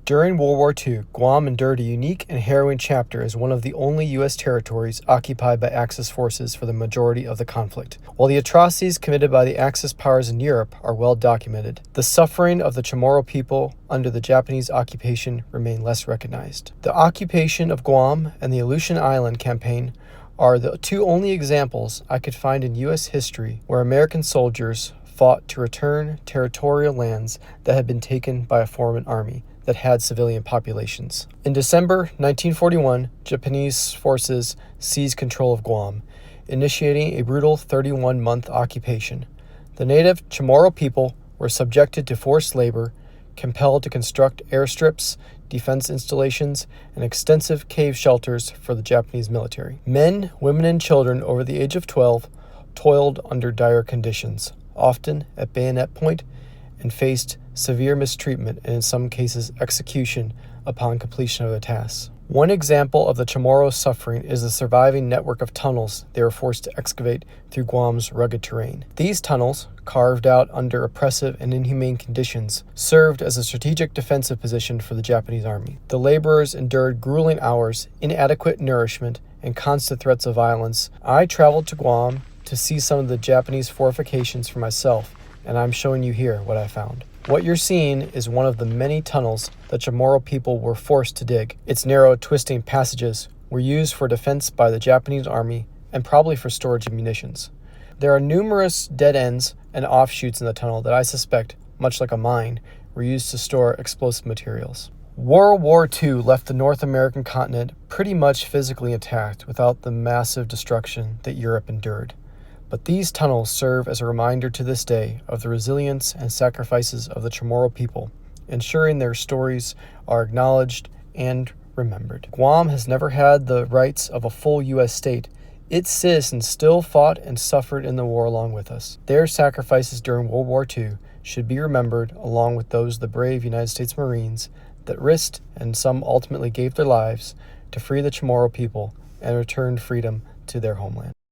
During World War II, Guam endured a unique and harrowing chapter as one of the only U.S. territories occupied by Axis forces for the majority of the conflict. While the atrocities committed by the Axis powers in Europe are well documented, the suffering of the Chamorro people under the Japanese occupation remain less recognized. The occupation of Guam and the Aleutian Island campaign are the two only examples I could find in U.S. history where American soldiers fought to return territorial lands that had been taken by a foreign army that had civilian populations. In December 1941, Japanese forces seized control of Guam, initiating a brutal 31-month occupation. The native Chamorro people were subjected to forced labor, compelled to construct airstrips, defense installations, and extensive cave shelters for the Japanese military. Men, women, and children over the age of 12 toiled under dire conditions, often at bayonet point, and faced severe mistreatment and in some cases execution upon completion of the tasks. One example of the Chamorro's suffering is the surviving network of tunnels they were forced to excavate through Guam's rugged terrain. These tunnels, carved out under oppressive and inhumane conditions, served as a strategic defensive position for the Japanese army. The laborers endured grueling hours, inadequate nourishment, and constant threats of violence. I traveled to Guam to see some of the Japanese fortifications for myself, and I'm showing you here what I found. What you're seeing is one of the many tunnels the Chamorro people were forced to dig. Its narrow, twisting passages were used for defense by the Japanese army and probably for storage of munitions. There are numerous dead ends and offshoots in the tunnel that I suspect, much like a mine, were used to store explosive materials. World War II left the North American continent pretty much physically intact without the massive destruction that Europe endured. But these tunnels serve as a reminder to this day of the resilience and sacrifices of the Chamorro people, ensuring their stories are acknowledged and remembered. Guam has never had the rights of a full U.S. state. Its citizens still fought and suffered in the war along with us. Their sacrifices during World War II should be remembered along with those of the brave United States Marines that risked and some ultimately gave their lives to free the Chamorro people and return freedom to their homeland.